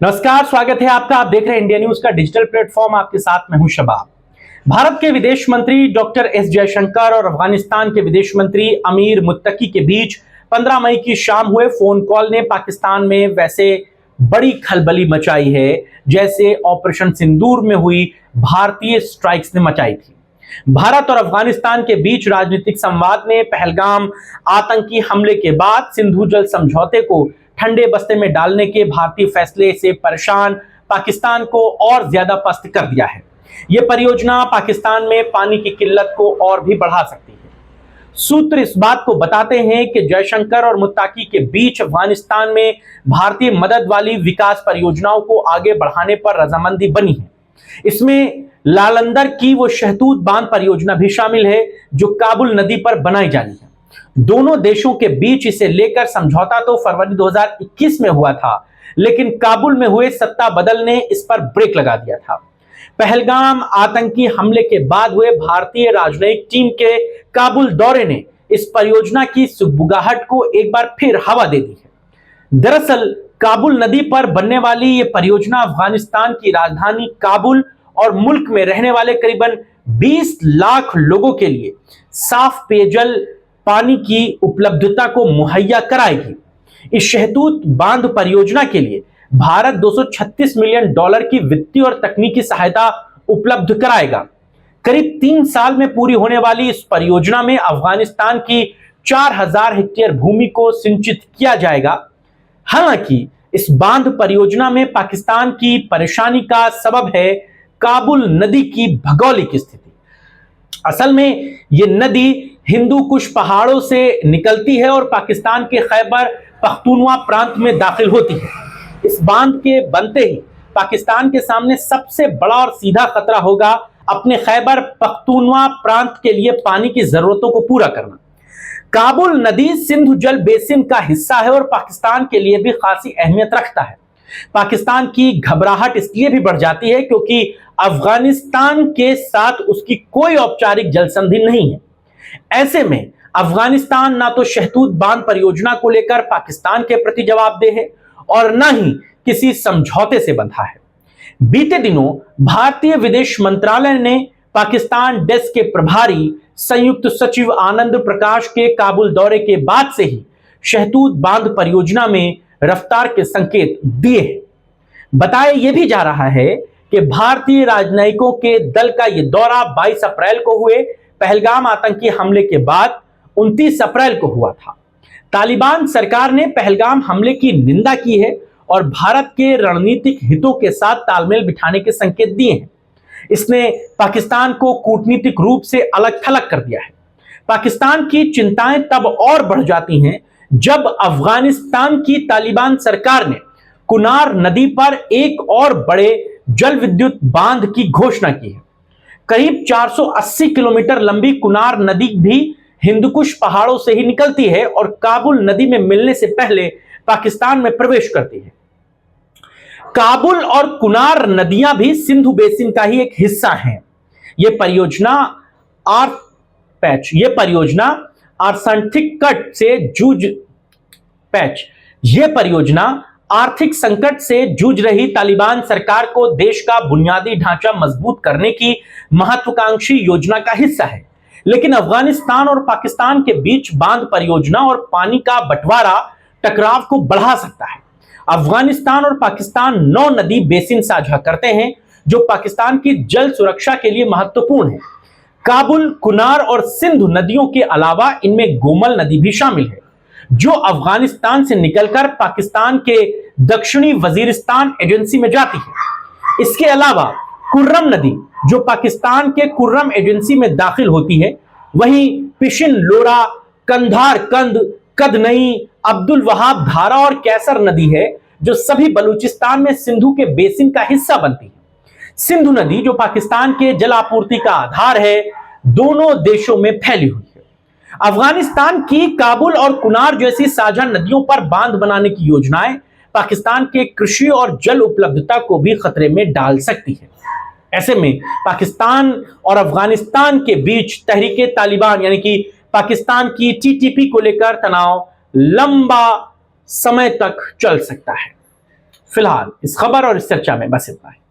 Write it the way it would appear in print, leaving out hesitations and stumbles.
नमस्कार, स्वागत है आपका। आप देख रहे हैं इंडिया न्यूज का डिजिटल प्लेटफॉर्म। आपके साथ मैं हूं शबाब। भारत के विदेश मंत्री डॉक्टर एस जयशंकर और अफगानिस्तान के विदेश मंत्री अमीर मुत्तकी के बीच 15 मई की शाम हुए फोन कॉल ने पाकिस्तान में वैसे बड़ी खलबली मचाई है जैसे ऑपरेशन सिंदूर में हुई भारतीय स्ट्राइक्स ने मचाई थी। भारत और अफगानिस्तान के बीच राजनीतिक संवाद ने पहलगाम आतंकी हमले के बाद सिंधु जल समझौते को ठंडे बस्ते में डालने के भारतीय फैसले से परेशान पाकिस्तान को और ज्यादा पस्त कर दिया है। यह परियोजना पाकिस्तान में पानी की किल्लत को और भी बढ़ा सकती है। सूत्र इस बात को बताते हैं कि जयशंकर और मुत्ताकी के बीच अफगानिस्तान में भारतीय मदद वाली विकास परियोजनाओं को आगे बढ़ाने पर रजामंदी बनी है। इसमें लालंदर की वो शहतूत बांध परियोजना भी शामिल है जो काबुल नदी पर बनाई जानी है। दोनों देशों के बीच इसे लेकर समझौता तो फरवरी 2021 में हुआ था, लेकिन काबुल में हुए सत्ता बदल ने इस पर ब्रेक लगा दिया था। पहलगाम आतंकी हमले के बाद हुए भारतीय राजनयिक टीम के काबुल दौरे ने इस परियोजना की सुगबुगाहट को एक बार फिर हवा दे दी है। दरअसल काबुल नदी पर बनने वाली यह परियोजना अफगानिस्तान की राजधानी काबुल और मुल्क में रहने वाले करीबन 20 लाख लोगों के लिए साफ पेयजल पानी की उपलब्धता को मुहैया कराएगी। इस शहतूत बांध परियोजना के लिए भारत $236 मिलियन की वित्तीय और तकनीकी सहायता उपलब्ध कराएगा। करीब 3 साल में पूरी होने वाली इस परियोजना में अफगानिस्तान की 4000 हेक्टेयर भूमि को सिंचित किया जाएगा। हालांकि इस बांध परियोजना में पाकिस्तान की परेशानी का सबब है काबुल नदी की भौगोलिक स्थिति। असल में यह नदी हिंदू कुश पहाड़ों से निकलती है और पाकिस्तान के खैबर पख्तूनवा प्रांत में दाखिल होती है। इस बांध के बनते ही पाकिस्तान के सामने सबसे बड़ा और सीधा खतरा होगा अपने खैबर पख्तूनवा प्रांत के लिए पानी की जरूरतों को पूरा करना। काबुल नदी सिंधु जल बेसिन का हिस्सा है और पाकिस्तान के लिए भी खासी अहमियत रखता है। पाकिस्तान की घबराहट इसलिए भी बढ़ जाती है क्योंकि अफगानिस्तान के साथ उसकी कोई औपचारिक जल संधि नहीं है। ऐसे में अफगानिस्तान ना तो शहतूत बांध परियोजना को लेकर पाकिस्तान के प्रति जवाबदेह है और ना ही किसी समझौते से बंधा है। बीते दिनों भारतीय विदेश मंत्रालय ने पाकिस्तान डेस्क के प्रभारी संयुक्त सचिव आनंद प्रकाश के काबुल दौरे के बाद से ही शहतूत बांध परियोजना में रफ्तार के संकेत दिए हैं। बताया यह भी जा रहा है कि भारतीय राजनयिकों के दल का यह दौरा 22 अप्रैल को हुए पहलगाम आतंकी हमले के बाद 29 अप्रैल को हुआ था। तालिबान सरकार ने पहलगाम हमले की निंदा की है और भारत के रणनीतिक हितों के साथ तालमेल बिठाने के संकेत दिए हैं। इसने पाकिस्तान को कूटनीतिक रूप से अलग थलग कर दिया है। पाकिस्तान की चिंताएं तब और बढ़ जाती हैं जब अफगानिस्तान की तालिबान सरकार ने कुनार नदी पर एक और बड़े जल विद्युत बांध की घोषणा की है। करीब 480 किलोमीटर लंबी कुनार नदी भी हिंदुकुश पहाड़ों से ही निकलती है और काबुल नदी में मिलने से पहले पाकिस्तान में प्रवेश करती है। काबुल और कुनार नदियां भी सिंधु बेसिन का ही एक हिस्सा हैं। यह परियोजना आर्थिक संकट से जूझ रही तालिबान सरकार को देश का बुनियादी ढांचा मजबूत करने की महत्वाकांक्षी योजना का हिस्सा है। लेकिन अफगानिस्तान और पाकिस्तान के बीच बांध परियोजना और पानी का बंटवारा टकराव को बढ़ा सकता है। अफगानिस्तान और पाकिस्तान 9 नदी बेसिन साझा करते हैं जो पाकिस्तान की जल सुरक्षा के लिए महत्वपूर्ण है। काबुल, कुनार और सिंधु नदियों के अलावा इनमें गोमल नदी भी शामिल है जो अफगानिस्तान से निकलकर पाकिस्तान के दक्षिणी वजीरिस्तान एजेंसी में जाती है। इसके अलावा कुर्रम नदी जो पाकिस्तान के कुर्रम एजेंसी में दाखिल होती है, वहीं पिशिन, लोरा, कंधार कंद, कदनई, अब्दुल वहाब धारा और कैसर नदी है जो सभी बलूचिस्तान में सिंधु के बेसिन का हिस्सा बनती है। सिंधु नदी जो पाकिस्तान के जल आपूर्ति का आधार है, दोनों देशों में फैली हुई है। अफगानिस्तान की काबुल और कुनार जैसी साझा नदियों पर बांध बनाने की योजनाएं पाकिस्तान के कृषि और जल उपलब्धता को भी खतरे में डाल सकती है। ऐसे में पाकिस्तान और अफगानिस्तान के बीच तहरीके तालिबान यानी कि पाकिस्तान की टीटीपी को लेकर तनाव लंबा समय तक चल सकता है। फिलहाल इस खबर और इस चर्चा में बस इतना है।